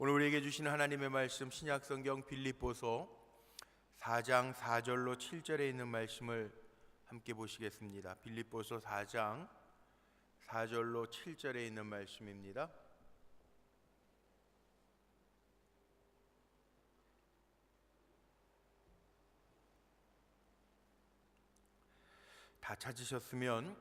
오늘 우리에게 주시는 하나님의 말씀 신약성경 빌립보서 4장 4절로 7절에 있는 말씀을 함께 보시겠습니다. 빌립보서 4장 4절로 7절에 있는 말씀입니다. 다 찾으셨으면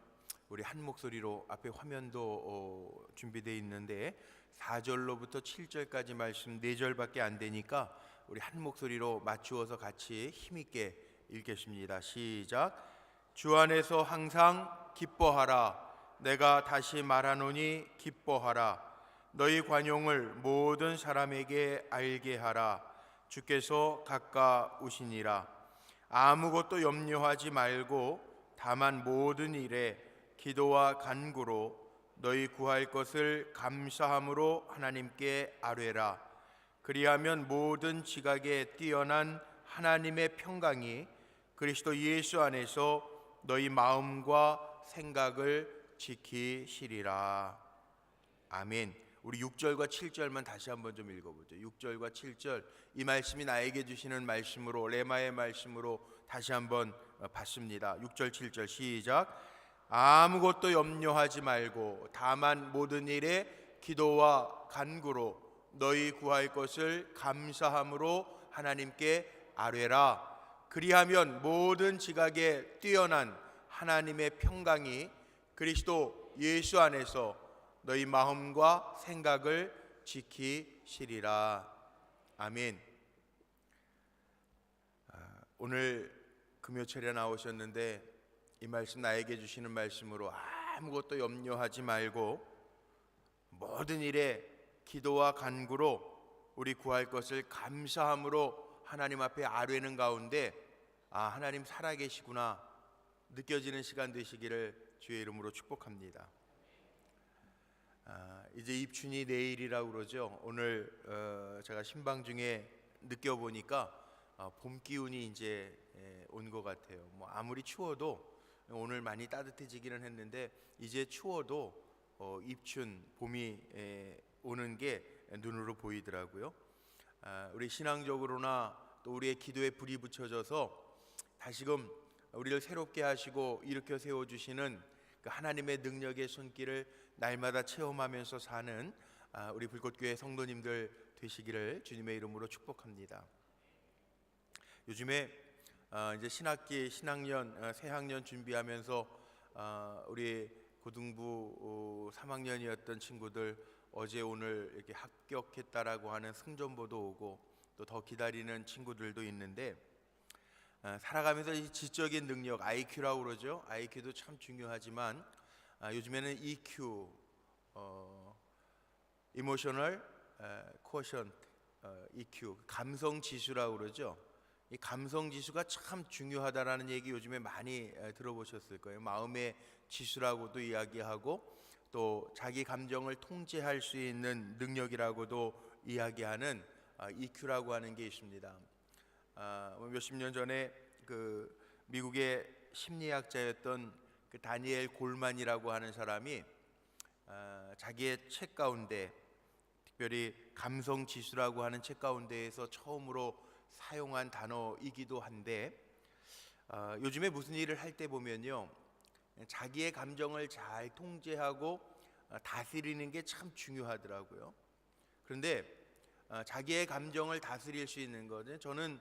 우리 한 목소리로, 앞에 화면도 준비되어 있는데 4절로부터 7절까지 말씀 4절밖에 안 되니까 우리 한 목소리로 맞추어서 같이 힘있게 읽겠습니다. 시작. 주 안에서 항상 기뻐하라. 내가 다시 말하노니 기뻐하라. 너희 관용을 모든 사람에게 알게 하라. 주께서 가까우시니라. 아무것도 염려하지 말고 다만 모든 일에 기도와 간구로 너희 구할 것을 감사함으로 하나님께 아뢰라. 그리하면 모든 지각에 뛰어난 하나님의 평강이 그리스도 예수 안에서 너희 마음과 생각을 지키시리라. 아멘. 우리 6절과 7절만 다시 한번 좀 읽어보죠. 6절과 7절, 이 말씀이 나에게 주시는 말씀으로, 레마의 말씀으로 다시 한번 받습니다. 6절 7절 시작. 아무것도 염려하지 말고 다만 모든 일에 기도와 간구로 너희 구할 것을 감사함으로 하나님께 아뢰라. 그리하면 모든 지각에 뛰어난 하나님의 평강이 그리스도 예수 안에서 너희 마음과 생각을 지키시리라. 아멘. 오늘 금요철에 나오셨는데 이 말씀 나에게 주시는 말씀으로 아무것도 염려하지 말고 모든 일에 기도와 간구로 우리 구할 것을 감사함으로 하나님 앞에 아뢰는 가운데 하나님 살아계시구나 느껴지는 시간 되시기를 주의 이름으로 축복합니다. 이제 입춘이 내일이라고 그러죠. 오늘 제가 신방 중에 느껴보니까 봄 기운이 이제 온 것 같아요. 뭐 아무리 추워도 오늘 많이 따뜻해지기는 했는데 이제 추워도 입춘 봄이 오는 게 눈으로 보이더라고요. 우리 신앙적으로나 또 우리의 기도에 불이 붙여져서 다시금 우리를 새롭게 하시고 일으켜 세워주시는 그 하나님의 능력의 손길을 날마다 체험하면서 사는 우리 불꽃교회 성도님들 되시기를 주님의 이름으로 축복합니다. 요즘에 이제 신학년 새학년 준비하면서 우리 고등부 3학년이었던 친구들 어제 오늘 이렇게 합격했다라고 하는 승전보도 오고 또 더 기다리는 친구들도 있는데 살아가면서 이 지적인 능력 IQ라고 그러죠. IQ도 참 중요하지만 요즘에는 EQ, Emotional Quotient, EQ, 감성 지수라고 그러죠. 이 감성 지수가 참 중요하다라는 얘기 요즘에 많이 들어보셨을 거예요. 마음의 지수라고도 이야기하고 또 자기 감정을 통제할 수 있는 능력이라고도 이야기하는 EQ라고 하는 게 있습니다. 몇십 년 전에 그 미국의 심리학자였던 그 다니엘 골만이라고 하는 사람이 자기의 책 가운데, 특별히 감성 지수라고 하는 책 가운데에서 처음으로 사용한 단어이기도 한데 요즘에 무슨 일을 할 때 보면요, 자기의 감정을 잘 통제하고 다스리는 게 참 중요하더라고요. 그런데 자기의 감정을 다스릴 수 있는 것은, 저는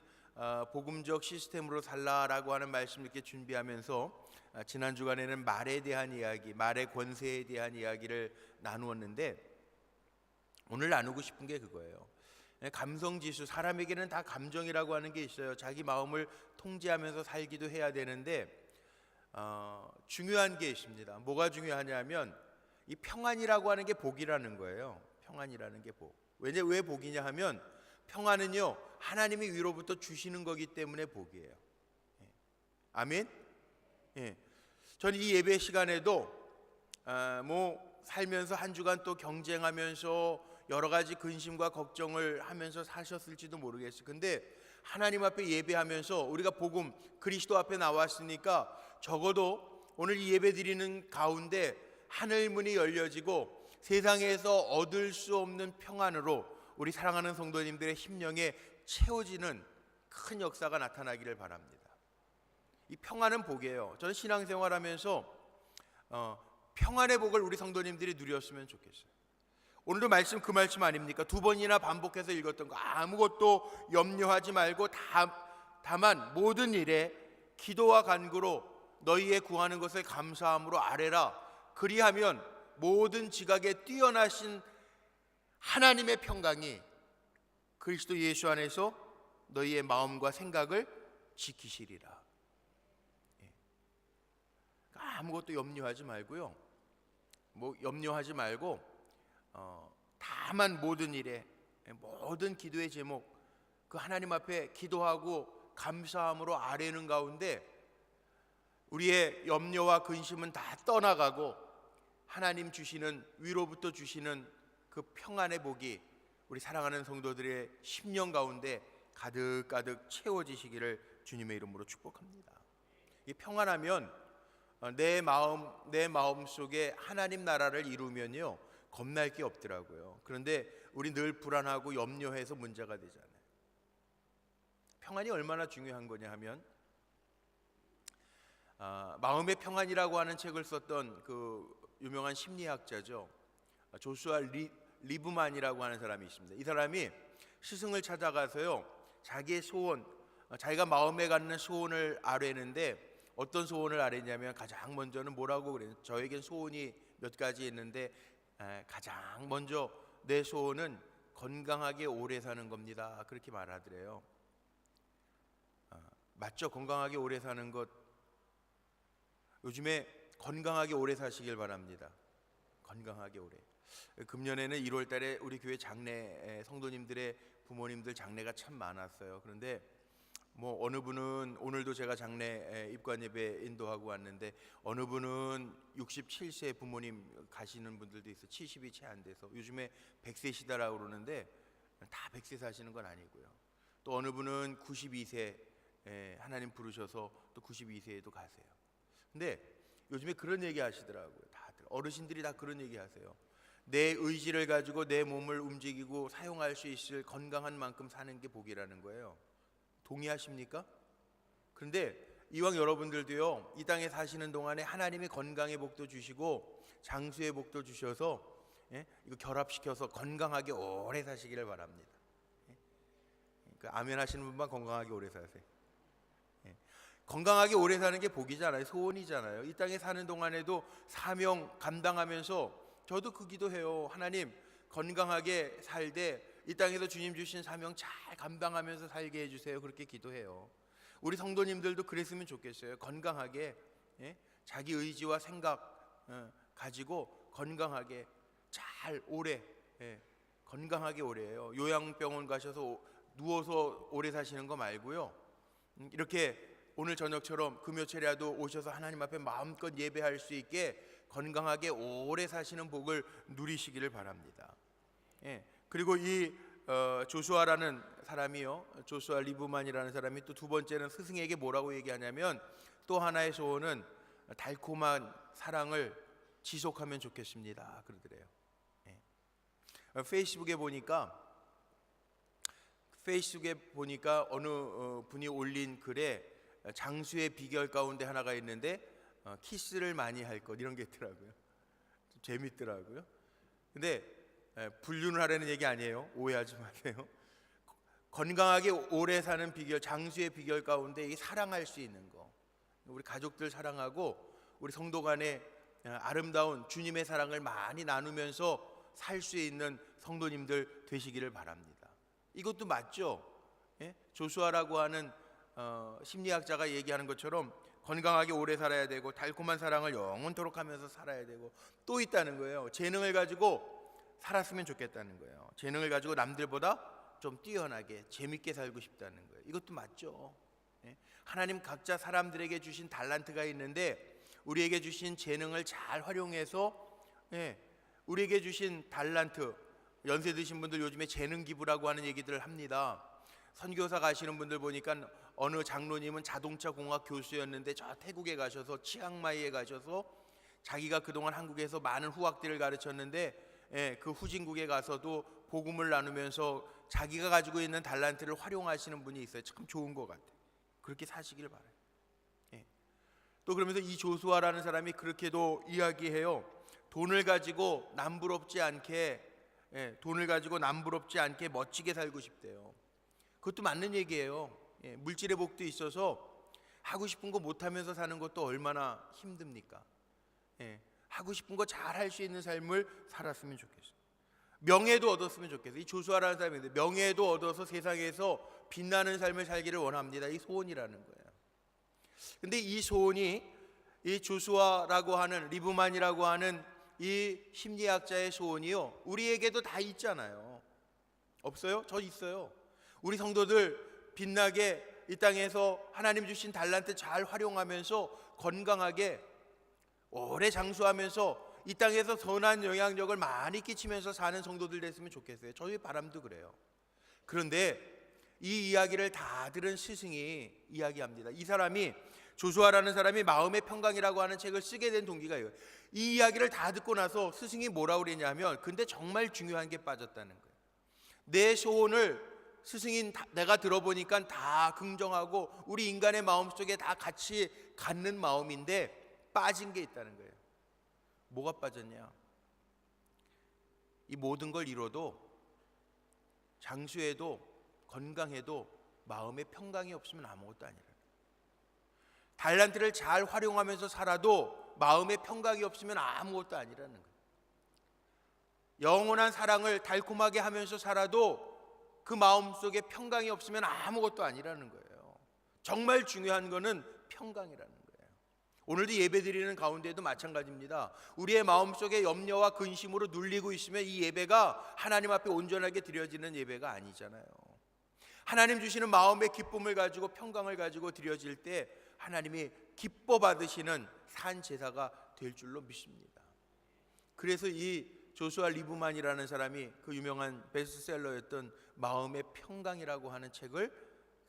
복음적 시스템으로 살라라고 하는 말씀 이렇게 준비하면서 지난 주간에는 말에 대한 이야기, 말의 권세에 대한 이야기를 나누었는데 오늘 나누고 싶은 게 그거예요. 감성지수, 사람에게는 다 감정이라고 하는 게 있어요. 자기 마음을 통제하면서 살기도 해야 되는데 중요한 게 있습니다. 뭐가 중요하냐면 이 평안이라고 하는 게 복이라는 거예요. 평안이라는 게 복. 왜 복이냐 하면 평안은요 하나님이 위로부터 주시는 거기 때문에 복이에요. 아멘. 저는 이 예배 시간에도 살면서 한 주간 또 경쟁하면서 여러 가지 근심과 걱정을 하면서 사셨을지도 모르겠어요. 근데 하나님 앞에 예배하면서 우리가 복음 그리스도 앞에 나왔으니까 적어도 오늘 이 예배 드리는 가운데 하늘 문이 열려지고 세상에서 얻을 수 없는 평안으로 우리 사랑하는 성도님들의 심령에 채워지는 큰 역사가 나타나기를 바랍니다. 이 평안은 복이에요. 저는 신앙생활하면서 평안의 복을 우리 성도님들이 누렸으면 좋겠어요. 오늘도 말씀 그 말씀 아닙니까? 2번이나 반복해서 읽었던 거, 아무것도 염려하지 말고 다만 모든 일에 기도와 간구로 너희의 구하는 것을 감사함으로 아뢰라. 그리하면 모든 지각에 뛰어나신 하나님의 평강이 그리스도 예수 안에서 너희의 마음과 생각을 지키시리라. 아무것도 염려하지 말고요. 염려하지 말고 다만 모든 일에, 모든 기도의 제목, 그 하나님 앞에 기도하고 감사함으로 아뢰는 가운데 우리의 염려와 근심은 다 떠나가고 하나님 주시는, 위로부터 주시는 그 평안의 복이 우리 사랑하는 성도들의 심령 가운데 가득가득 채워지시기를 주님의 이름으로 축복합니다. 이 평안하면 내 마음 속에 하나님 나라를 이루면요, 겁날 게 없더라고요. 그런데 우리 늘 불안하고 염려해서 문제가 되잖아요. 평안이 얼마나 중요한 거냐 하면, 마음의 평안이라고 하는 책을 썼던 그 유명한 심리학자죠, 조슈아 리브만이라고 하는 사람이 있습니다. 이 사람이 스승을 찾아가서요, 자기의 소원, 자기가 마음에 갖는 소원을 아뢰는데, 어떤 소원을 아뢰냐면 가장 먼저는 뭐라고 그래요? 저에겐 소원이 몇 가지 있는데 가장 먼저 내 소원은 건강하게 오래 사는 겁니다. 그렇게 말하더래요. 맞죠? 건강하게 오래 사는 것. 요즘에 건강하게 오래 사시길 바랍니다. 건강하게 오래. 금년에는 1월 달에 우리 교회 장례, 성도님들의 부모님들 장례가 참 많았어요. 그런데 어느 분은, 오늘도 제가 장례 입관 예배 인도하고 왔는데, 어느 분은 67세 부모님 가시는 분들도 있어. 70이 채 안 돼서 요즘에 100세시다라고 그러는데 다 100세 사시는 건 아니고요. 또 어느 분은 92세 하나님 부르셔서 또 92세에도 가세요. 근데 요즘에 그런 얘기 하시더라고요. 다들 어르신들이 다 그런 얘기 하세요. 내 의지를 가지고 내 몸을 움직이고 사용할 수 있을 건강한 만큼 사는 게 복이라는 거예요. 동의하십니까? 그런데 이왕 여러분들도요, 이 땅에 사시는 동안에 하나님이 건강의 복도 주시고 장수의 복도 주셔서 이거 결합시켜서 건강하게 오래 사시기를 바랍니다. 그러니까 아멘 하시는 분만 건강하게 오래 사세요. 건강하게 오래 사는 게 복이잖아요. 소원이잖아요. 이 땅에 사는 동안에도 사명 감당하면서 저도 그 기도해요. 하나님, 건강하게 살되 이 땅에서 주님 주신 사명 잘 감당하면서 살게 해주세요. 그렇게 기도해요. 우리 성도님들도 그랬으면 좋겠어요. 건강하게, 자기 의지와 생각 가지고 건강하게 잘 오래, 건강하게 오래요. 요양병원 가셔서 누워서 오래 사시는 거 말고요, 이렇게 오늘 저녁처럼 금요철이라도 오셔서 하나님 앞에 마음껏 예배할 수 있게 건강하게 오래 사시는 복을 누리시기를 바랍니다. 그리고 이 조슈아라는 사람이요, 조슈아 리브만이라는 사람이 또 2번째는 스승에게 뭐라고 얘기하냐면, 또 하나의 소원은 달콤한 사랑을 지속하면 좋겠습니다. 그러더래요. 페이스북에 보니까 어느 분이 올린 글에 장수의 비결 가운데 하나가 있는데 키스를 많이 할 것, 이런 게 있더라고요. 좀 재밌더라고요. 근데 불륜을 하라는 얘기 아니에요. 오해하지 마세요. 건강하게 오래 사는 비결, 장수의 비결 가운데 이 사랑할 수 있는 거, 우리 가족들 사랑하고 우리 성도 간에 아름다운 주님의 사랑을 많이 나누면서 살 수 있는 성도님들 되시기를 바랍니다. 이것도 맞죠? 조슈아라고 하는 심리학자가 얘기하는 것처럼 건강하게 오래 살아야 되고 달콤한 사랑을 영원토록 하면서 살아야 되고, 또 있다는 거예요. 재능을 가지고 살았으면 좋겠다는 거예요. 재능을 가지고 남들보다 좀 뛰어나게 재밌게 살고 싶다는 거예요. 이것도 맞죠. 하나님 각자 사람들에게 주신 달란트가 있는데 우리에게 주신 재능을 잘 활용해서, 우리에게 주신 달란트, 연세 드신 분들 요즘에 재능 기부라고 하는 얘기들을 합니다. 선교사 가시는 분들 보니까 어느 장로님은 자동차 공학 교수였는데 저 태국에 가셔서 치앙마이에 가셔서 자기가 그동안 한국에서 많은 후학들을 가르쳤는데 그 후진국에 가서도 복음을 나누면서 자기가 가지고 있는 달란트를 활용하시는 분이 있어요. 참 좋은 것 같아요. 그렇게 사시길 바라요. 예. 또 그러면서 이 조수아라는 사람이 그렇게도 이야기해요. 돈을 가지고 남부럽지 않게 멋지게 살고 싶대요. 그것도 맞는 얘기예요. 물질의 복도 있어서 하고 싶은 거 못하면서 사는 것도 얼마나 힘듭니까? 하고 싶은 거 잘 할 수 있는 삶을 살았으면 좋겠어요. 명예도 얻었으면 좋겠어요. 이 조수아라는 사람인데 명예도 얻어서 세상에서 빛나는 삶을 살기를 원합니다. 이 소원이라는 거예요. 근데 이 소원이 이 조수아라고 하는 리브만이라고 하는 이 심리학자의 소원이요, 우리에게도 다 있잖아요. 없어요? 저 있어요. 우리 성도들 빛나게 이 땅에서 하나님 주신 달란트 잘 활용하면서 건강하게 오래 장수하면서 이 땅에서 선한 영향력을 많이 끼치면서 사는 성도들 됐으면 좋겠어요. 저희 바람도 그래요. 그런데 이 이야기를 다 들은 스승이 이야기합니다. 이 사람이 조수아라는 사람이 마음의 평강이라고 하는 책을 쓰게 된 동기가 이거예요. 이 이야기를 다 듣고 나서 스승이 뭐라고 그랬냐면, 근데 정말 중요한 게 빠졌다는 거예요. 내 소원을 스승인 내가 들어보니까 다 긍정하고 우리 인간의 마음속에 다 같이 갖는 마음인데 빠진 게 있다는 거예요. 뭐가 빠졌냐? 이 모든 걸 이뤄도 장수해도 건강해도 마음의 평강이 없으면 아무것도 아니라, 달란트를 잘 활용하면서 살아도 마음의 평강이 없으면 아무것도 아니라는 거예요. 영원한 사랑을 달콤하게 하면서 살아도 그 마음속에 평강이 없으면 아무것도 아니라는 거예요. 정말 중요한 거는 평강이라는 거예요. 오늘도 예배드리는 가운데도 마찬가지입니다. 우리의 마음속에 염려와 근심으로 눌리고 있으면 이 예배가 하나님 앞에 온전하게 드려지는 예배가 아니잖아요. 하나님 주시는 마음의 기쁨을 가지고 평강을 가지고 드려질 때 하나님이 기뻐 받으시는 산 제사가 될 줄로 믿습니다. 그래서 이 조수아 리브만이라는 사람이 그 유명한 베스트셀러였던 마음의 평강이라고 하는 책을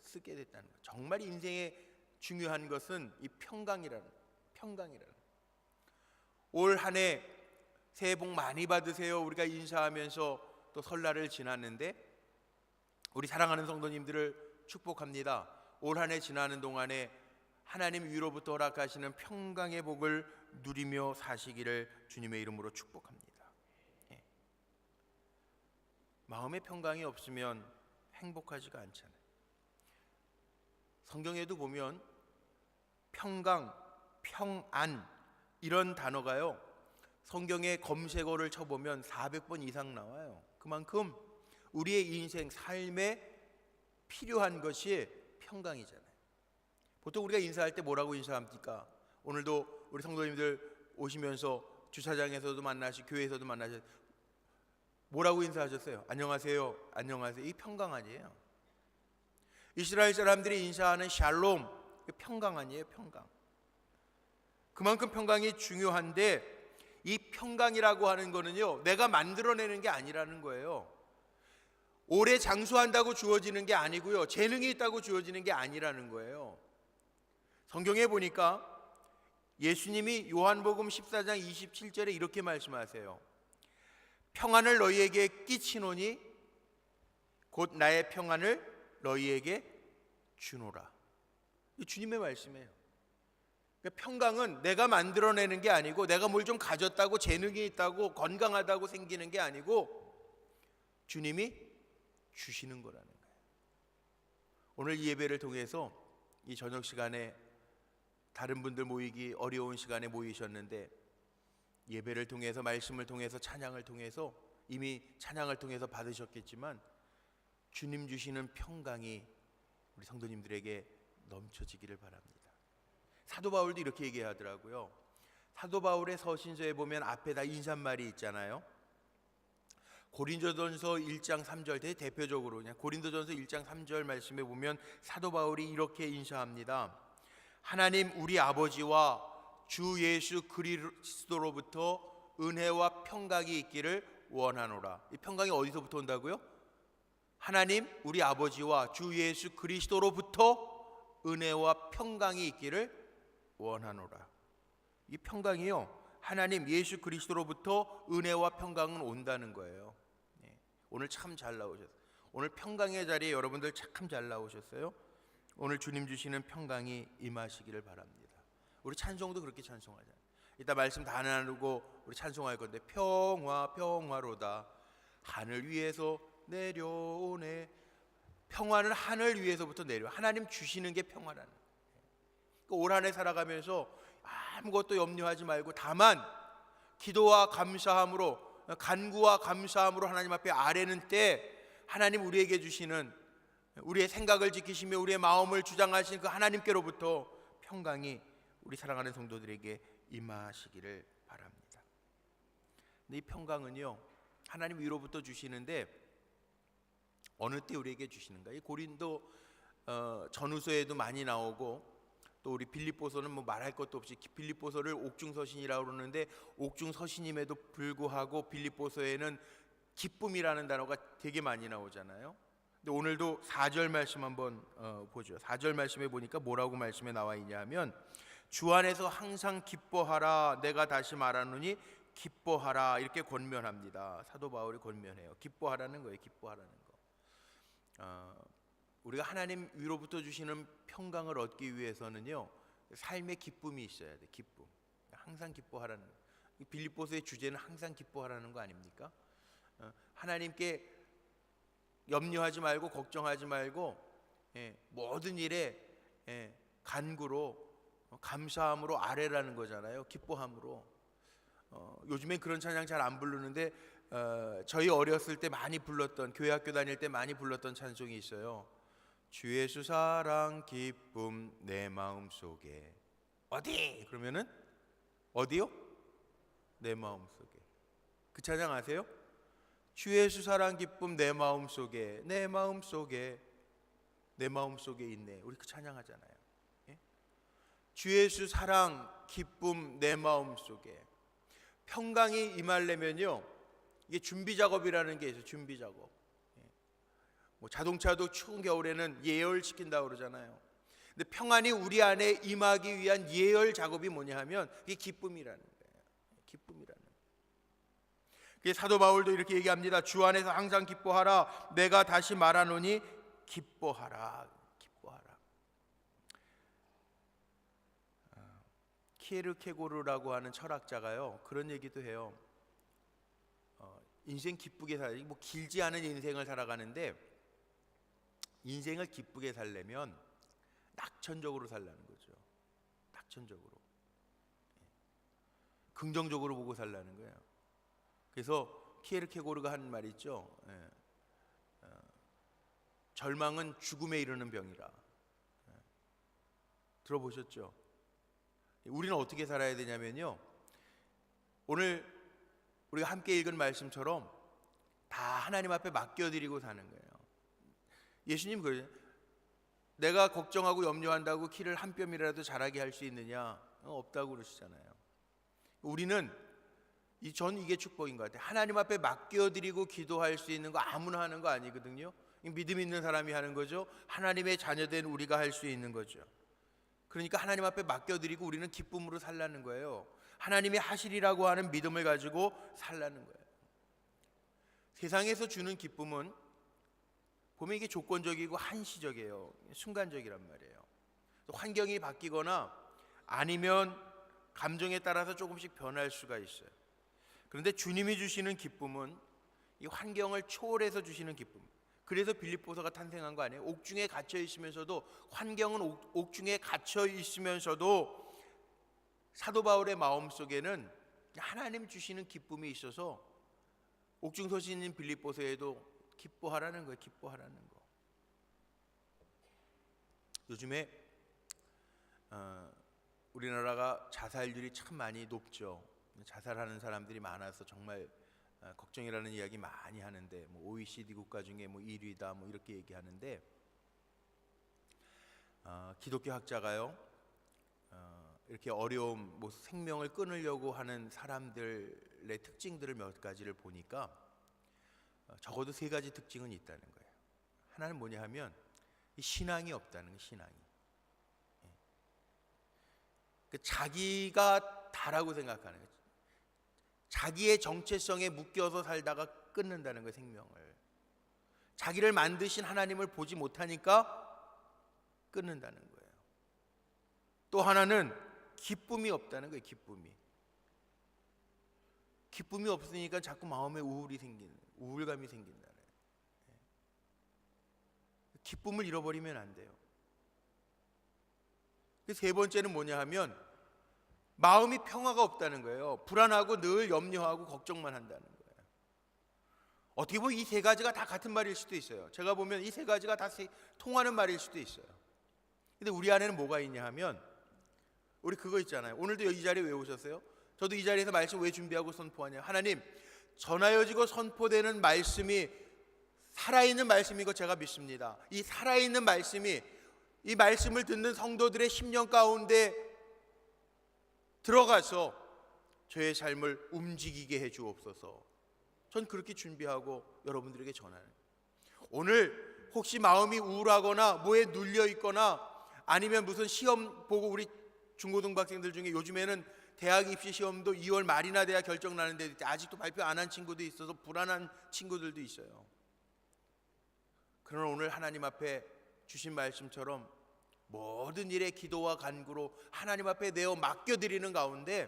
쓰게 됐다는 거예요. 정말 인생에 중요한 것은 이 평강이라는. 올 한 해 새해 복 많이 받으세요. 우리가 인사하면서 또 설날을 지났는데 우리 사랑하는 성도님들을 축복합니다. 올 한 해 지나는 동안에 하나님 위로부터 허락하시는 평강의 복을 누리며 사시기를 주님의 이름으로 축복합니다. 마음의 평강이 없으면 행복하지가 않잖아요. 성경에도 보면 평강, 평안 이런 단어가요, 성경에 검색어를 쳐보면 400번 이상 나와요. 그만큼 우리의 인생, 삶에 필요한 것이 평강이잖아요. 보통 우리가 인사할 때 뭐라고 인사합니까? 오늘도 우리 성도님들 오시면서 주차장에서도 만나시, 교회에서도 만나시, 뭐라고 인사하셨어요? 안녕하세요, 안녕하세요. 이 평강 아니에요? 이스라엘 사람들이 인사하는 샬롬, 평강 아니에요? 평강. 그만큼 평강이 중요한데 이 평강이라고 하는 거는요, 내가 만들어내는 게 아니라는 거예요. 오래 장수한다고 주어지는 게 아니고요, 재능이 있다고 주어지는 게 아니라는 거예요. 성경에 보니까 예수님이 요한복음 14장 27절에 이렇게 말씀하세요. 평안을 너희에게 끼치노니 곧 나의 평안을 너희에게 주노라. 이 주님의 말씀이에요. 그러니까 평강은 내가 만들어내는 게 아니고, 내가 뭘 좀 가졌다고, 재능이 있다고, 건강하다고 생기는 게 아니고 주님이 주시는 거라는 거예요. 오늘 이 예배를 통해서 이 저녁 시간에 다른 분들 모이기 어려운 시간에 모이셨는데, 예배를 통해서, 말씀을 통해서, 찬양을 통해서 이미 찬양을 통해서 받으셨겠지만 주님 주시는 평강이 우리 성도님들에게 넘쳐지기를 바랍니다. 사도 바울도 이렇게 얘기하더라고요. 사도 바울의 서신서에 보면 앞에 다 인사말이 있잖아요. 고린도전서 1장 3절, 대표적으로 그냥 고린도전서 1장 3절 말씀에 보면 사도 바울이 이렇게 인사합니다. 하나님 우리 아버지와 주 예수 그리스도로부터 은혜와 평강이 있기를 원하노라. 이 평강이 어디서부터 온다고요? 하나님 우리 아버지와 주 예수 그리스도로부터 은혜와 평강이 있기를 원하노라. 이 평강이요, 하나님 예수 그리스도로부터 은혜와 평강은 온다는 거예요. 오늘 참 잘 나오셨어요. 오늘 평강의 자리에 여러분들 참 잘 나오셨어요. 오늘 주님 주시는 평강이 임하시기를 바랍니다. 우리 찬송도 그렇게 찬송하잖아요. 이따 말씀 다 나누고 우리 찬송할 건데, 평화 평화로다 하늘 위에서 내려오네. 평화는 하늘 위에서부터 내려, 하나님 주시는 게 평화라는 거예요. 올 한 해 살아가면서 아무것도 염려하지 말고 다만 기도와 감사함으로, 간구와 감사함으로 하나님 앞에 아뢰는 때 하나님 우리에게 주시는, 우리의 생각을 지키시며 우리의 마음을 주장하시는 그 하나님께로부터 평강이 우리 사랑하는 성도들에게 임하시기를 바랍니다. 근데 이 평강은요, 하나님 위로부터 주시는데 어느 때 우리에게 주시는가? 이 고린도 전후서에도 많이 나오고, 또 우리 빌립보서는 뭐 말할 것도 없이 빌립보서를 옥중서신이라고 그러는데, 옥중서신임에도 불구하고 빌립보서에는 기쁨이라는 단어가 되게 많이 나오잖아요. 근데 오늘도 4절 말씀 한번 보죠. 4절 말씀에 보니까 뭐라고 말씀에 나와 있냐면, 주 안에서 항상 기뻐하라, 내가 다시 말하노니 기뻐하라, 이렇게 권면합니다. 사도 바울이 권면해요. 기뻐하라는 거예요. 기뻐하라는 거. 우리가 하나님 위로부터 주시는 평강을 얻기 위해서는요, 삶의 기쁨이 있어야 돼. 기쁨. 항상 기뻐하라는 거. 빌립보서의 주제는 항상 기뻐하라는 거 아닙니까? 하나님께 염려하지 말고 걱정하지 말고, 모든 일에 간구로 감사함으로 아뢰라는 거잖아요. 기뻐함으로. 요즘엔 그런 찬양 잘 안 부르는데 저희 어렸을 때 많이 불렀던, 교회 학교 다닐 때 많이 불렀던 찬송이 있어요. 주 예수 사랑 기쁨 내 마음속에. 어디? 그러면은 어디요? 내 마음속에. 그 찬양 아세요? 주 예수 사랑 기쁨 내 마음속에, 내 마음속에, 내 마음속에 있네. 우리 그 찬양하잖아요. 주 예수 사랑 기쁨 내 마음속에. 평강이 임하려면요, 이게 준비 작업이라는 게 있어요. 준비 작업. 뭐 자동차도 추운 겨울에는 예열시킨다고 그러잖아요. 근데 평안이 우리 안에 임하기 위한 예열 작업이 뭐냐 하면 이게 기쁨이라는 거예요. 기쁨이라는 거예요. 그래서 사도 바울도 이렇게 얘기합니다. 주 안에서 항상 기뻐하라, 내가 다시 말하노니 기뻐하라. 기뻐하라. 키에르케고르라고 하는 철학자가요, 그런 얘기도 해요. 인생 기쁘게 살기, 뭐 길지 않은 인생을 살아가는데 인생을 기쁘게 살려면 낙천적으로 살라는 거죠. 낙천적으로. 긍정적으로 보고 살라는 거예요. 그래서 키에르케고르가 한 말이 있죠. 절망은 죽음에 이르는 병이라. 들어보셨죠? 우리는 어떻게 살아야 되냐면요, 오늘 우리가 함께 읽은 말씀처럼 다 하나님 앞에 맡겨드리고 사는 거예요. 예수님 그래요. 내가 걱정하고 염려한다고 키를 한 뼘이라도 자라게 할 수 있느냐? 없다고 그러시잖아요. 우리는 전 이게 축복인 것 같아요. 하나님 앞에 맡겨드리고 기도할 수 있는 거 아무나 하는 거 아니거든요. 믿음 있는 사람이 하는 거죠. 하나님의 자녀된 우리가 할 수 있는 거죠. 그러니까 하나님 앞에 맡겨드리고 우리는 기쁨으로 살라는 거예요. 하나님이 하시리라고 하는 믿음을 가지고 살라는 거예요. 세상에서 주는 기쁨은 보면 이게 조건적이고 한시적이에요. 순간적이란 말이에요. 환경이 바뀌거나 아니면 감정에 따라서 조금씩 변할 수가 있어요. 그런데 주님이 주시는 기쁨은 이 환경을 초월해서 주시는 기쁨. 그래서 빌립보서가 탄생한 거 아니에요? 옥중에 갇혀 있으면서도, 환경은 옥중에 갇혀 있으면서도 사도 바울의 마음속에는 하나님 주시는 기쁨이 있어서 옥중서신인 빌립보서에도 기뻐하라는 거예요. 기뻐하라는 거. 요즘에 우리나라가 자살률이 참 많이 높죠. 자살하는 사람들이 많아서 정말 걱정이라는 이야기 많이 하는데, 뭐 OECD 국가 중에 뭐 1위다 뭐 이렇게 얘기하는데, 기독교 학자가요, 이렇게 어려움, 뭐 생명을 끊으려고 하는 사람들의 특징들을 몇 가지를 보니까 적어도 3가지 특징은 있다는 거예요. 하나는 뭐냐 하면 신앙이 없다는 거예요. 신앙이. 자기가 다라고 생각하는 거예요. 자기의 정체성에 묶여서 살다가 끊는다는 거예요. 생명을. 자기를 만드신 하나님을 보지 못하니까 끊는다는 거예요. 또 하나는 기쁨이 없다는 거예요. 기쁨이 없으니까 자꾸 마음에 우울감이 생긴다는 거예요. 기쁨을 잃어버리면 안 돼요. 세 번째는 뭐냐 하면 마음이 평화가 없다는 거예요. 불안하고 늘 염려하고 걱정만 한다는 거예요. 어떻게 보면 이 세 가지가 다 같은 말일 수도 있어요. 제가 보면 이 세 가지가 다 통하는 말일 수도 있어요. 근데 우리 안에는 뭐가 있냐 하면 우리 그거 있잖아요. 오늘도 이 자리에 왜 오셨어요? 저도 이 자리에서 말씀 왜 준비하고 선포하냐. 하나님, 전하여지고 선포되는 말씀이 살아있는 말씀인 거 제가 믿습니다. 이 살아있는 말씀이 이 말씀을 듣는 성도들의 심령 가운데 들어가서 저의 삶을 움직이게 해 주옵소서. 전 그렇게 준비하고 여러분들에게 전하는 거예요. 오늘 혹시 마음이 우울하거나 뭐에 눌려 있거나 아니면 무슨 시험 보고 우리 중고등학생들 중에 요즘에는 대학 입시 시험도 2월 말이나 돼야 결정 나는데 아직도 발표 안 한 친구도 있어서 불안한 친구들도 있어요. 그러나 오늘 하나님 앞에 주신 말씀처럼 모든 일에 기도와 간구로 하나님 앞에 내어 맡겨드리는 가운데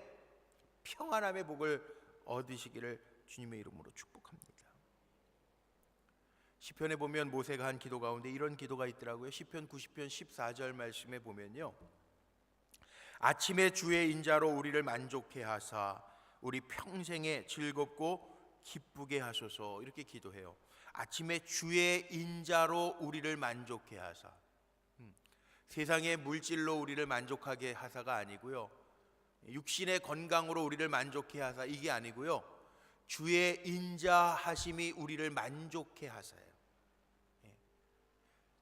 평안함의 복을 얻으시기를 주님의 이름으로 축복합니다. 시편에 보면 모세가 한 기도 가운데 이런 기도가 있더라고요. 시편 90편 14절 말씀에 보면요, 아침에 주의 인자로 우리를 만족해 하사 우리 평생에 즐겁고 기쁘게 하소서. 이렇게 기도해요. 아침에 주의 인자로 우리를 만족해 하사. 세상의 물질로 우리를 만족하게 하사가 아니고요, 육신의 건강으로 우리를 만족해 하사, 이게 아니고요, 주의 인자하심이 우리를 만족해 하사예요.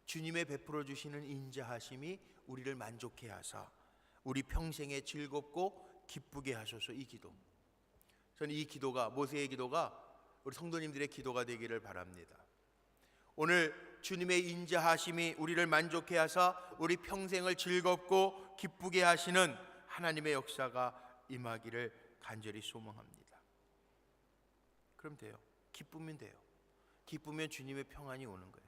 주님의 베풀어 주시는 인자하심이 우리를 만족해 하사 우리 평생에 즐겁고 기쁘게 하소서. 이 기도, 저는 이 기도가, 모세의 기도가 우리 성도님들의 기도가 되기를 바랍니다. 오늘 주님의 인자하심이 우리를 만족해 하사 우리 평생을 즐겁고 기쁘게 하시는 하나님의 역사가 임하기를 간절히 소망합니다. 그럼 돼요. 기쁘면 돼요. 기쁘면 주님의 평안이 오는 거예요.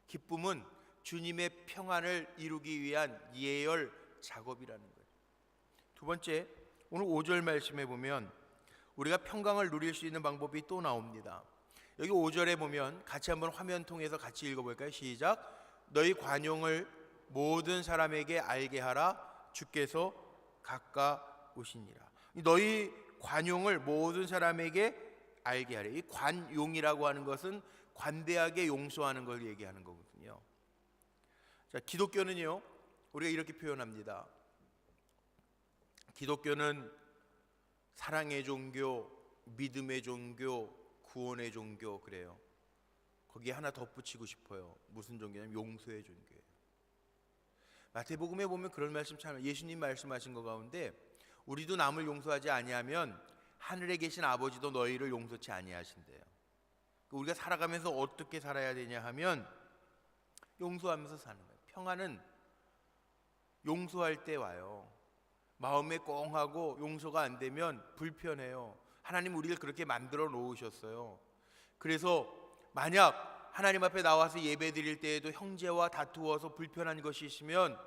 기쁨은 주님의 평안을 이루기 위한 예열 작업이라는 거예요. 두 번째, 오늘 5절 말씀에 보면 우리가 평강을 누릴 수 있는 방법이 또 나옵니다. 여기 5절에 보면 같이 한번 화면 통해서 같이 읽어볼까요? 시작. 너희 관용을 모든 사람에게 알게 하라. 주께서 가까우시니라. 너희 관용을 모든 사람에게 알게 하라. 이 관용이라고 하는 것은 관대하게 용서하는 걸 얘기하는 거거든요. 자, 기독교는요, 우리가 이렇게 표현합니다. 기독교는 사랑의 종교, 믿음의 종교, 구원의 종교, 그래요. 거기에 하나 덧붙이고 싶어요. 무슨 종교냐면 용서의 종교예요. 마태복음에 보면 그런 말씀 참, 예수님 말씀하신 것 가운데 우리도 남을 용서하지 아니하면 하늘에 계신 아버지도 너희를 용서치 아니하신대요. 우리가 살아가면서 어떻게 살아야 되냐 하면 용서하면서 사는 거예요. 평안은 용서할 때 와요. 마음에 꽁하고 용서가 안 되면 불편해요. 하나님 우리를 그렇게 만들어 놓으셨어요. 그래서 만약 하나님 앞에 나와서 예배 드릴 때에도 형제와 다투어서 불편한 것이 있으면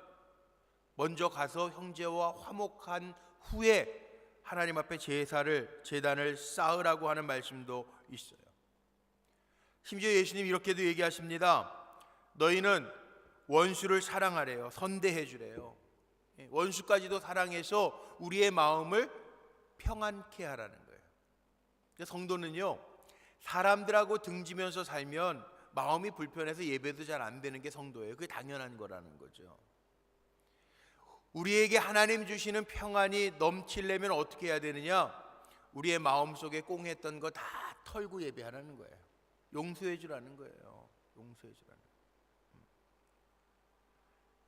먼저 가서 형제와 화목한 후에 하나님 앞에 제단을 쌓으라고 하는 말씀도 있어요. 심지어 예수님 이렇게도 얘기하십니다. 너희는 원수를 사랑하래요. 선대해 주래요. 원수까지도 사랑해서 우리의 마음을 평안케 하라는 거예요. 성도는요, 사람들하고 등지면서 살면 마음이 불편해서 예배도 잘 안 되는 게 성도예요. 그게 당연한 거라는 거죠. 우리에게 하나님 주시는 평안이 넘치려면 어떻게 해야 되느냐? 우리의 마음속에 꽁했던 거 다 털고 예배하라는 거예요. 용서해 주라는 거예요. 용서해 주라는 거예요.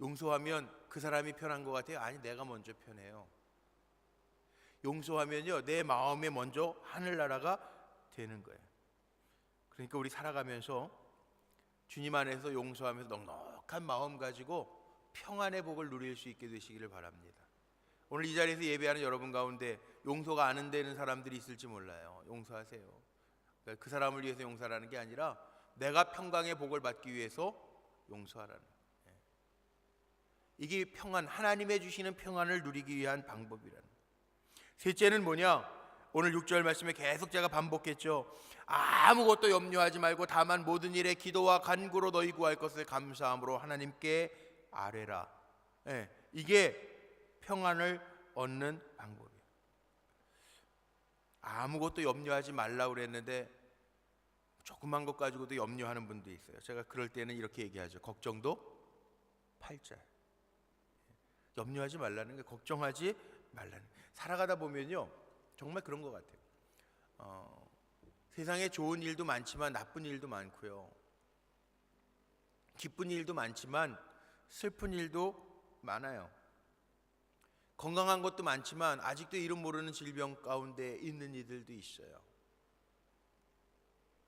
용서하면 그 사람이 편한 것 같아요? 아니, 내가 먼저 편해요. 용서하면요, 내 마음에 먼저 하늘나라가 되는 거예요. 그러니까 우리 살아가면서 주님 안에서 용서하면서 넉넉한 마음 가지고 평안의 복을 누릴 수 있게 되시기를 바랍니다. 오늘 이 자리에서 예배하는 여러분 가운데 용서가 안 되는 사람들이 있을지 몰라요. 용서하세요. 그러니까 그 사람을 위해서 용서하라는 게 아니라 내가 평강의 복을 받기 위해서 용서하라는 거예요. 이게 평안, 하나님의 주시는 평안을 누리기 위한 방법이라는 거예요. 셋째는 뭐냐? 오늘 6절 말씀에 계속 제가 반복했죠. 아무것도 염려하지 말고 다만 모든 일에 기도와 간구로 너희 구할 것을 감사함으로 하나님께 아뢰라. 이게 평안을 얻는 방법이에요. 아무것도 염려하지 말라고 그랬는데 조그만 것 가지고도 염려하는 분도 있어요. 제가 그럴 때는 이렇게 얘기하죠. 걱정도 팔자. 염려하지 말라는 게, 걱정하지 말라는. 살아가다 보면요 정말 그런 것 같아요. 세상에 좋은 일도 많지만 나쁜 일도 많고요, 기쁜 일도 많지만 슬픈 일도 많아요. 건강한 것도 많지만 아직도 이름 모르는 질병 가운데 있는 이들도 있어요.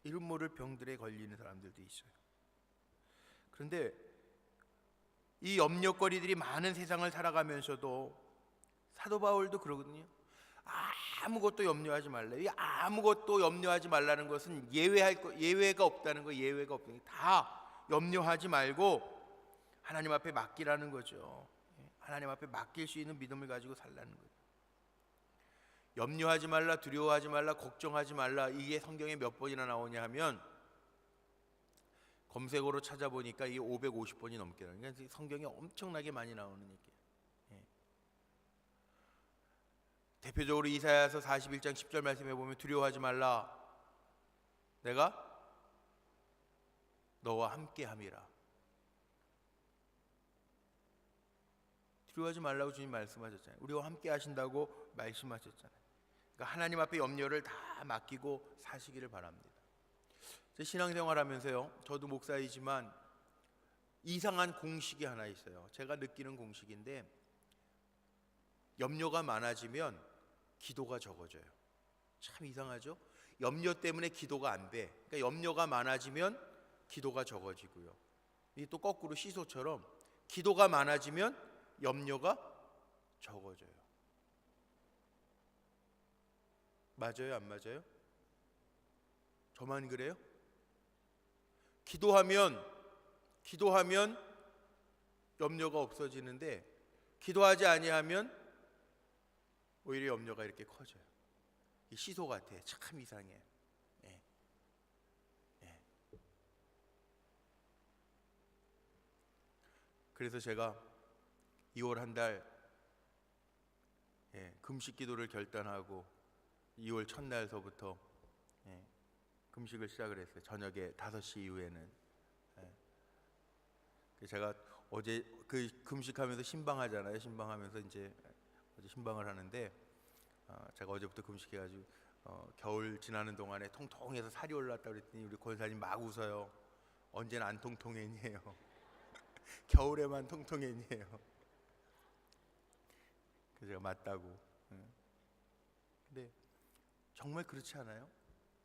이름 모를 병들에 걸리는 사람들도 있어요. 그런데 이 염려거리들이 많은 세상을 살아가면서도 사도 바울도 그러거든요. 아무것도 염려하지 말라. 이 아무것도 염려하지 말라는 것은 예외가 없다는 거, 예외가 없다는 거. 다 염려하지 말고 하나님 앞에 맡기라는 거죠. 하나님 앞에 맡길 수 있는 믿음을 가지고 살라는 거예요. 염려하지 말라, 두려워하지 말라, 걱정하지 말라, 이게 성경에 몇 번이나 나오냐 하면 검색어로 찾아보니까 이게 550번이 넘게 나와요. 그러니까 성경에 엄청나게 많이 나오는 얘기예요. 대표적으로 이사야서 41장 10절 말씀해 보면 두려워하지 말라, 내가 너와 함께함이라. 두려워하지 말라고 주님 말씀하셨잖아요. 우리와 함께 하신다고 말씀하셨잖아요. 그러니까 하나님 앞에 염려를 다 맡기고 사시기를 바랍니다. 제 신앙생활 하면서요, 저도 목사이지만 이상한 공식이 하나 있어요. 제가 느끼는 공식인데, 염려가 많아지면 기도가 적어져요. 참 이상하죠? 염려 때문에 기도가 안 돼. 그러니까 염려가 많아지면 기도가 적어지고요, 이게 또 거꾸로 시소처럼 기도가 많아지면 염려가 적어져요. 맞아요, 안 맞아요? 저만 그래요? 기도하면 염려가 없어지는데 기도하지 아니하면 오히려 염려가 이렇게 커져요. 이 시소 같아. 참 이상해. 그래서 제가 2월 한 달 금식 기도를 결단하고 2월 첫날서부터 금식을 시작을 했어요. 저녁에 5시 이후에는. 제가 어제 그 금식하면서 신방하잖아요. 신방하면서 이제 어제 신방을 하는데, 제가 어제부터 금식해가지고 겨울 지나는 동안에 통통해서 살이 올랐다 그랬더니 우리 권사님 막 웃어요. 언제나 안 통통했니에요. 겨울에만 통통했니에요. 그래서 제가 맞다고. 근데 정말 그렇지 않아요?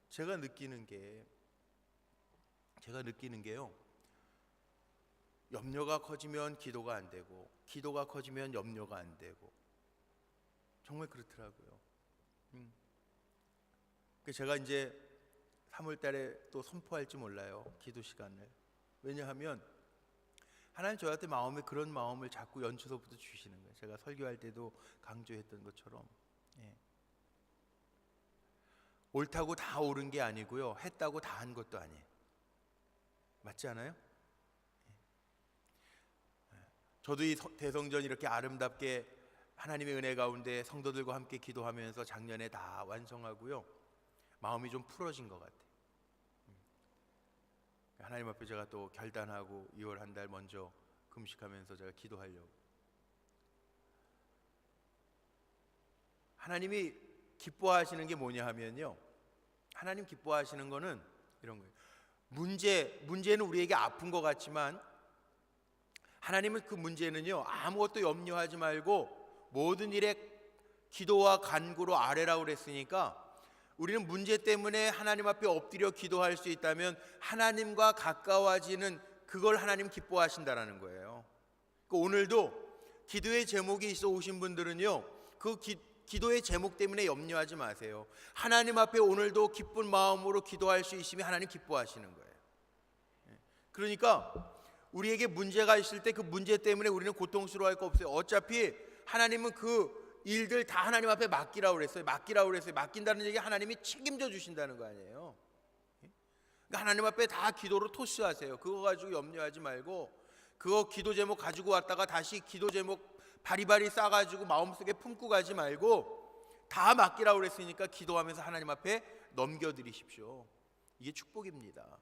제가 느끼는 게요, 염려가 커지면 기도가 안 되고 기도가 커지면 염려가 안 되고, 정말 그렇더라고요. 제가 이제 3월 달에 또 선포할지 몰라요, 기도 시간을. 왜냐하면 하나님 저한테 그런 마음을 자꾸 연초서부터 주시는 거예요. 제가 설교할 때도 강조했던 것처럼, 옳다고 다 옳은 게 아니고요, 했다고 다 한 것도 아니에요. 맞지 않아요? 저도 이 대성전 이렇게 아름답게 하나님의 은혜 가운데 성도들과 함께 기도하면서 작년에 다 완성하고요, 마음이 좀 풀어진 것 같아요. 하나님 앞에 제가 또 결단하고 2월 한 달 먼저 금식하면서 제가 기도하려고. 하나님이 기뻐하시는 게 뭐냐 하면요, 하나님 기뻐하시는 거는 이런 거예요. 문제는 우리에게 아픈 것 같지만 하나님은 그 문제는요, 아무것도 염려하지 말고 모든 일에 기도와 간구로 아뢰라고 그랬으니까, 우리는 문제 때문에 하나님 앞에 엎드려 기도할 수 있다면 하나님과 가까워지는 그걸 하나님 기뻐하신다라는 거예요. 오늘도 기도의 제목이 있어 오신 분들은요, 그 기도의 제목 때문에 염려하지 마세요. 하나님 앞에 오늘도 기쁜 마음으로 기도할 수 있으면 하나님 기뻐하시는 거예요. 그러니까 우리에게 문제가 있을 때 그 문제 때문에 우리는 고통스러워할 거 없어요. 어차피 하나님은 그 일들 다 하나님 앞에 맡기라고 그랬어요. 맡긴다는 얘기 하나님이 책임져 주신다는 거 아니에요. 그러니까 하나님 앞에 다 기도로 토스하세요. 그거 가지고 염려하지 말고, 그거 기도 제목 가지고 왔다가 다시 기도 제목 바리바리 싸가지고 마음속에 품고 가지 말고 다 맡기라고 그랬으니까 기도하면서 하나님 앞에 넘겨드리십시오. 이게 축복입니다.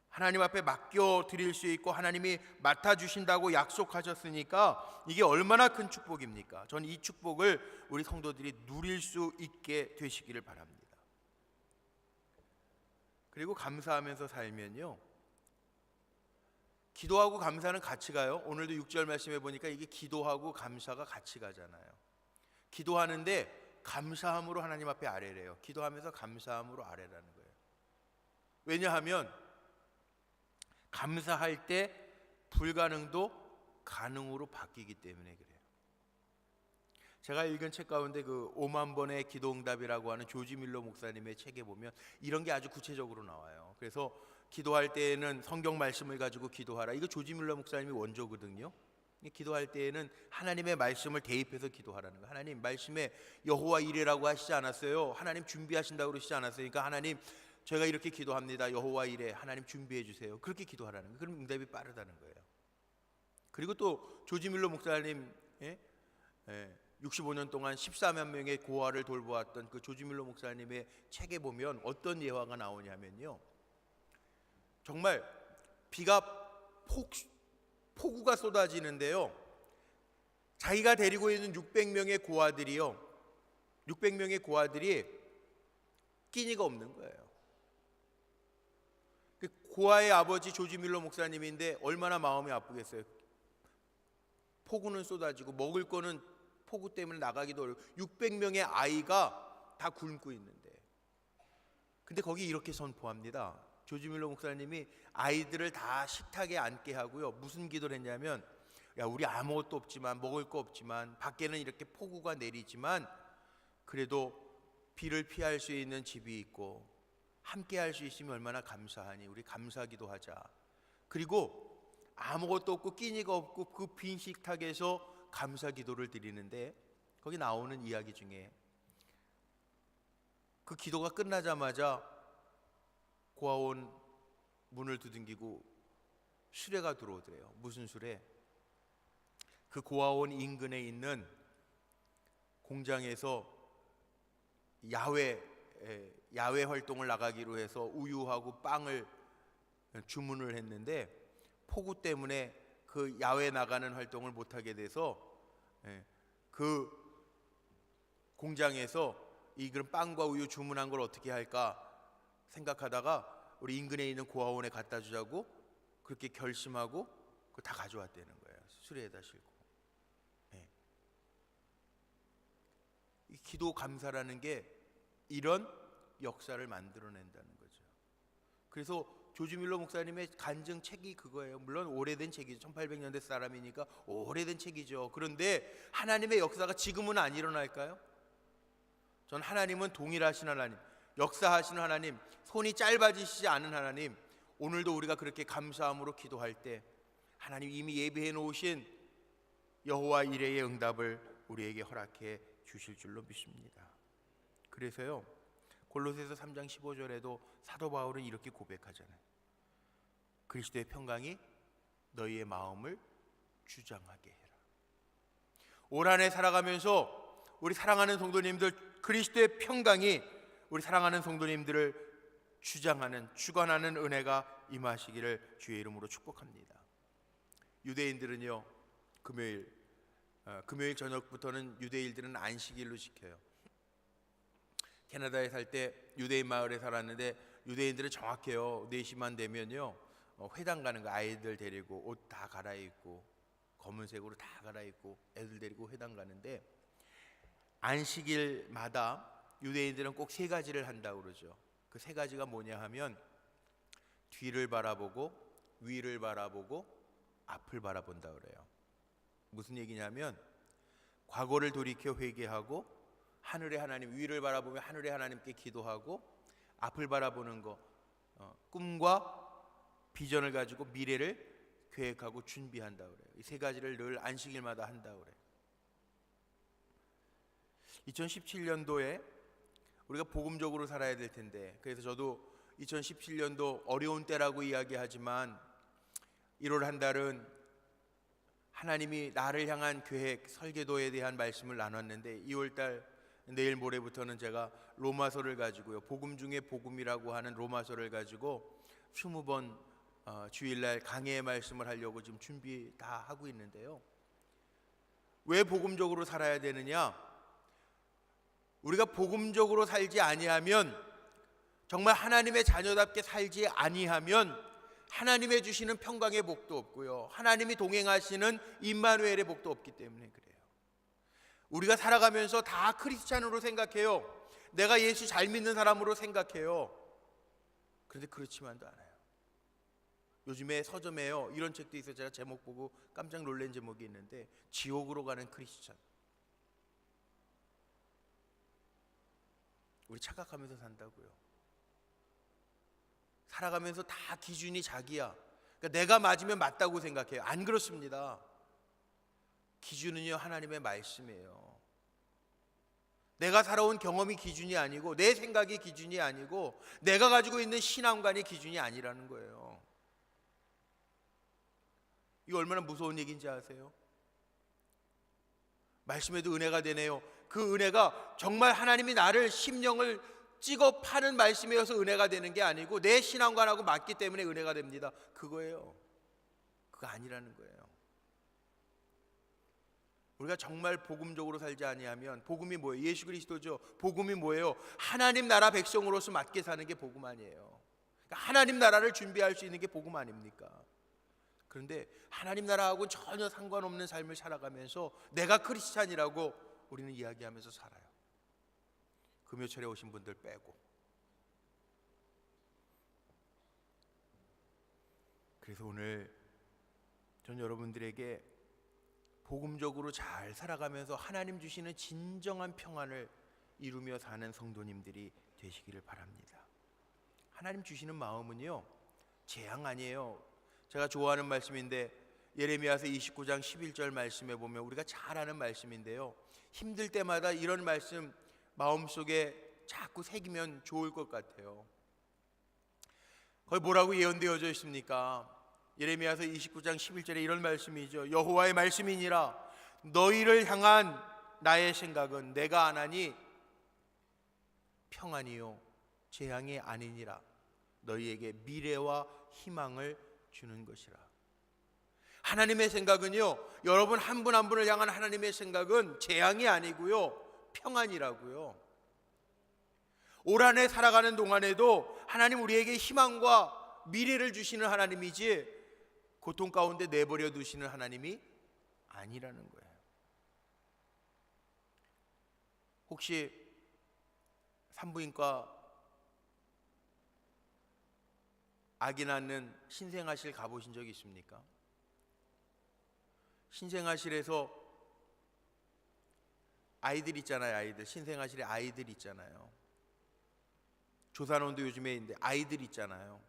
하나님 앞에 맡겨드릴 수 있고 하나님이 맡아주신다고 약속하셨으니까 이게 얼마나 큰 축복입니까? 전 이 축복을 우리 성도들이 누릴 수 있게 되시기를 바랍니다. 그리고 감사하면서 살면요, 기도하고 감사는 같이 가요. 오늘도 6절 말씀해 보니까 이게 기도하고 감사가 같이 가잖아요. 기도하는데 감사함으로 하나님 앞에 아뢰래요. 기도하면서 감사함으로 아뢰라는 거예요. 왜냐하면 감사할 때 불가능도 가능으로 바뀌기 때문에 그래요. 제가 읽은 책 가운데 그 5만 번의 기도응답이라고 하는 조지 밀러 목사님의 책에 보면 이런 게 아주 구체적으로 나와요. 그래서 기도할 때에는 성경 말씀을 가지고 기도하라. 이거 조지 밀러 목사님이 원조거든요. 기도할 때에는 하나님의 말씀을 대입해서 기도하라는 거예요. 하나님 말씀에 여호와 이레라고 하시지 않았어요? 하나님 준비하신다고 그러시지 않았어요? 그러니까 하나님 저희가 이렇게 기도합니다. 여호와 이레, 하나님 준비해 주세요. 그렇게 기도하라는 거예요. 그럼 응답이 빠르다는 거예요. 그리고 또 조지 밀러 목사님 65년 동안 14만 명의 고아를 돌보았던 그 조지 밀러 목사님의 책에 보면 어떤 예화가 나오냐면요, 정말 비가 폭우가 쏟아지는데요, 자기가 데리고 있는 600명의 고아들이요, 600명의 고아들이 끼니가 없는 거예요. 그 고아의 아버지 조지 밀러 목사님인데 얼마나 마음이 아프겠어요. 폭우는 쏟아지고 먹을 거는 폭우 때문에 나가기도 어렵고 600명의 아이가 다 굶고 있는데, 근데 거기 이렇게 선포합니다. 조지 밀러 목사님이 아이들을 다 식탁에 앉게 하고요, 무슨 기도를 했냐면, 야, 우리 아무것도 없지만, 먹을 거 없지만, 밖에는 이렇게 폭우가 내리지만 그래도 비를 피할 수 있는 집이 있고 함께 할 수 있으면 얼마나 감사하니, 우리 감사 기도하자. 그리고 아무것도 없고 끼니가 없고 그 빈 식탁에서 감사 기도를 드리는데, 거기 나오는 이야기 중에 그 기도가 끝나자마자 고아원 문을 두들기고 수레가 들어오더래요. 무슨 수레? 그 고아원 인근에 있는 공장에서 야외 활동을 나가기로 해서 우유하고 빵을 주문을 했는데 폭우 때문에 그 야외 나가는 활동을 못하게 돼서 그 공장에서 이 그런 빵과 우유 주문한 걸 어떻게 할까 생각하다가 우리 인근에 있는 고아원에 갖다 주자고 그렇게 결심하고 그걸 다 가져왔다는 거예요. 수레에다 싣고. 이 기도 감사라는 게 이런 역사를 만들어낸다는 거죠. 그래서 조지 밀러 목사님의 간증 책이 그거예요. 물론 오래된 책이죠. 1800년대 사람이니까 오래된 책이죠. 그런데 하나님의 역사가 지금은 안 일어날까요? 전 하나님은 동일하신 하나님, 역사하시는 하나님, 손이 짧아지시지 않은 하나님, 오늘도 우리가 그렇게 감사함으로 기도할 때 하나님 이미 예비해 놓으신 여호와 이레의 응답을 우리에게 허락해 주실 줄로 믿습니다. 그래서요, 골로새서 3장 15절에도 사도 바울은 이렇게 고백하잖아요. 그리스도의 평강이 너희의 마음을 주장하게 해라. 올 한 해 살아가면서 우리 사랑하는 성도님들, 그리스도의 평강이 우리 사랑하는 성도님들을 주장하는, 주관하는 은혜가 임하시기를 주의 이름으로 축복합니다. 유대인들은요, 금요일 저녁부터는 유대인들은 안식일로 지켜요. 캐나다에 살 때 유대인 마을에 살았는데 유대인들은 정확해요. 4시만 되면요, 회당 가는 거, 아이들 데리고 옷 다 갈아입고 검은색으로 다 갈아입고 애들 데리고 회당 가는데, 안식일마다 유대인들은 꼭 3가지를 한다고 그러죠. 그 3가지가 뭐냐 하면 뒤를 바라보고 위를 바라보고 앞을 바라본다 그래요. 무슨 얘기냐면 과거를 돌이켜 회개하고 하늘의 하나님, 위를 바라보며 하늘의 하나님께 기도하고 앞을 바라보는 거, 꿈과 비전을 가지고 미래를 계획하고 준비한다 그래요. 이 세 가지를 늘 안식일마다 한다 그래요. 2017년도에 우리가 복음적으로 살아야 될 텐데, 그래서 저도 2017년도 어려운 때라고 이야기하지만 1월 한 달은 하나님이 나를 향한 계획, 설계도에 대한 말씀을 나눴는데, 2월 달 내일 모레부터는 제가 로마서를 가지고요, 복음 중에 복음이라고 하는 로마서를 가지고 20번 주일날 강해의 말씀을 하려고 지금 준비 다 하고 있는데요. 왜 복음적으로 살아야 되느냐? 우리가 복음적으로 살지 아니하면, 정말 하나님의 자녀답게 살지 아니하면 하나님의 주시는 평강의 복도 없고요, 하나님이 동행하시는 임마누엘의 복도 없기 때문에 그래요. 우리가 살아가면서 다 크리스찬으로 생각해요. 내가 예수 잘 믿는 사람으로 생각해요. 그런데 그렇지만도 않아요. 요즘에 서점에요, 이런 책도 있어요. 제가 제목 보고 깜짝 놀란 제목이 있는데, 지옥으로 가는 크리스찬. 우리 착각하면서 산다고요. 살아가면서 다 기준이 자기야. 그러니까 내가 맞으면 맞다고 생각해요. 안 그렇습니다. 기준은요, 하나님의 말씀이에요. 내가 살아온 경험이 기준이 아니고, 내 생각이 기준이 아니고, 내가 가지고 있는 신앙관이 기준이 아니라는 거예요. 이거 얼마나 무서운 얘기인지 아세요? 말씀에도 은혜가 되네요. 그 은혜가 정말 하나님이 나를 심령을 찍어 파는 말씀이어서 은혜가 되는 게 아니고, 내 신앙관하고 맞기 때문에 은혜가 됩니다. 그거예요. 그거 아니라는 거예요. 우리가 정말 복음적으로 살지 아니하면, 복음이 뭐예요? 예수 그리스도죠. 복음이 뭐예요? 하나님 나라 백성으로서 맞게 사는 게 복음 아니에요. 그러니까 하나님 나라를 준비할 수 있는 게 복음 아닙니까? 그런데 하나님 나라하고는 전혀 상관없는 삶을 살아가면서 내가 크리스찬이라고 우리는 이야기하면서 살아요. 금요철에 오신 분들 빼고. 그래서 오늘 전 여러분들에게 복음적으로 잘 살아가면서 하나님 주시는 진정한 평안을 이루며 사는 성도님들이 되시기를 바랍니다. 하나님 주시는 마음은요, 재앙 아니에요. 제가 좋아하는 말씀인데, 예레미야서 29장 11절 말씀에 보면 우리가 잘 아는 말씀인데요, 힘들 때마다 이런 말씀 마음속에 자꾸 새기면 좋을 것 같아요. 거기 뭐라고 예언되어져 있습니까? 예레미야서 29장 11절에 이런 말씀이죠. 여호와의 말씀이니라. 너희를 향한 나의 생각은 내가 안하니 평안이요 재앙이 아니니라. 너희에게 미래와 희망을 주는 것이라. 하나님의 생각은요, 여러분 한 분 한 분을 향한 하나님의 생각은 재앙이 아니고요, 평안이라고요. 올 한 해 살아가는 동안에도 하나님 우리에게 희망과 미래를 주시는 하나님이지 고통 가운데 내버려 두시는 하나님이 아니라는 거예요. 혹시 산부인과 아기 낳는 신생아실 가보신 적 있습니까? 신생아실에서 아이들 있잖아요. 아이들, 신생아실에 아이들 있잖아요. 조산원도 요즘에 있는데 아이들 있잖아요.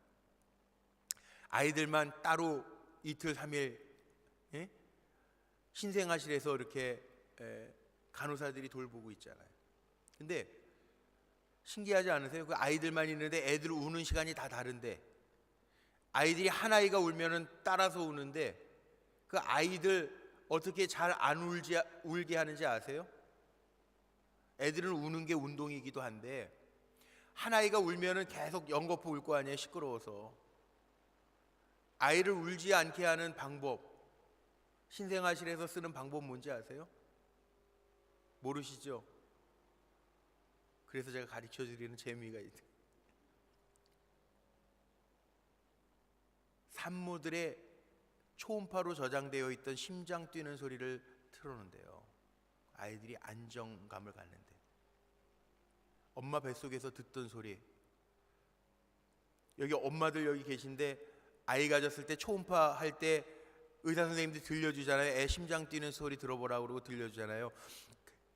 아이들만 따로 이틀 3일 신생아실에서 이렇게 간호사들이 돌보고 있잖아요. 근데 신기하지 않으세요? 그 아이들만 있는데 애들 우는 시간이 다 다른데, 아이들이 한 아이가 울면은 따라서 우는데, 그 아이들 어떻게 잘 안 울게 하는지 아세요? 애들은 우는 게 운동이기도 한데, 한 아이가 울면은 계속 연거푸 울 거 아니에요, 시끄러워서. 아이를 울지 않게 하는 방법, 신생아실에서 쓰는 방법 뭔지 아세요? 모르시죠? 그래서 제가 가르쳐 드리는 재미가 있어요. 산모들의 초음파로 저장되어 있던 심장 뛰는 소리를 틀어놓는데요, 아이들이 안정감을 갖는데, 엄마 뱃속에서 듣던 소리, 여기 엄마들 여기 계신데 아이 가졌을 때 초음파 할 때 의사 선생님들이 들려주잖아요. 애 심장 뛰는 소리 들어보라고 그러고 들려주잖아요.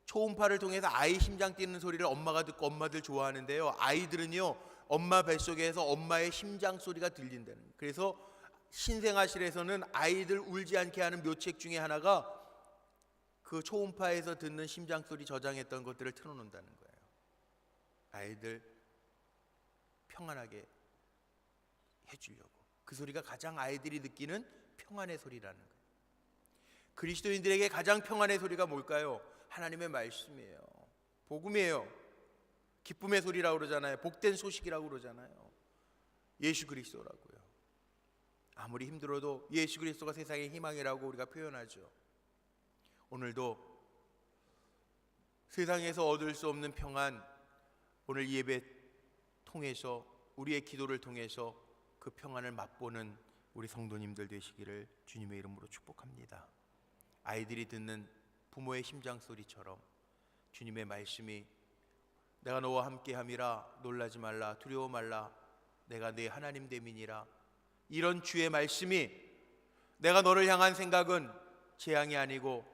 초음파를 통해서 아이 심장 뛰는 소리를 엄마가 듣고 엄마들 좋아하는데요, 아이들은요 엄마 뱃속에서 엄마의 심장 소리가 들린다는 거예요. 그래서 신생아실에서는 아이들 울지 않게 하는 묘책 중에 하나가 그 초음파에서 듣는 심장 소리 저장했던 것들을 틀어놓는다는 거예요. 아이들 평안하게 해주려고. 그 소리가 가장 아이들이 느끼는 평안의 소리라는 거예요. 그리스도인들에게 가장 평안의 소리가 뭘까요? 하나님의 말씀이에요. 복음이에요. 기쁨의 소리라고 그러잖아요. 복된 소식이라고 그러잖아요. 예수 그리스도라고요. 아무리 힘들어도 예수 그리스도가 세상의 희망이라고 우리가 표현하죠. 오늘도 세상에서 얻을 수 없는 평안, 오늘 예배 통해서 우리의 기도를 통해서 그 평안을 맛보는 우리 성도님들 되시기를 주님의 이름으로 축복합니다. 아이들이 듣는 부모의 심장 소리처럼 주님의 말씀이 내가 너와 함께함이라 놀라지 말라 두려워 말라 내가 네 하나님 됨이니라, 이런 주의 말씀이 내가 너를 향한 생각은 재앙이 아니고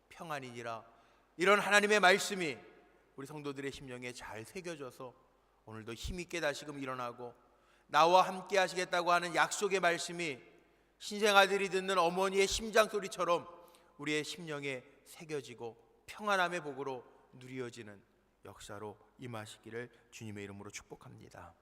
평안이니라, 이런 하나님의 말씀이 우리 성도들의 심령에 잘 새겨져서 오늘도 힘있게 다시금 일어나고 나와 함께 하시겠다고 하는 약속의 말씀이 신생아들이 듣는 어머니의 심장 소리처럼 우리의 심령에 새겨지고 평안함의 복으로 누려지는 역사로 임하시기를 주님의 이름으로 축복합니다.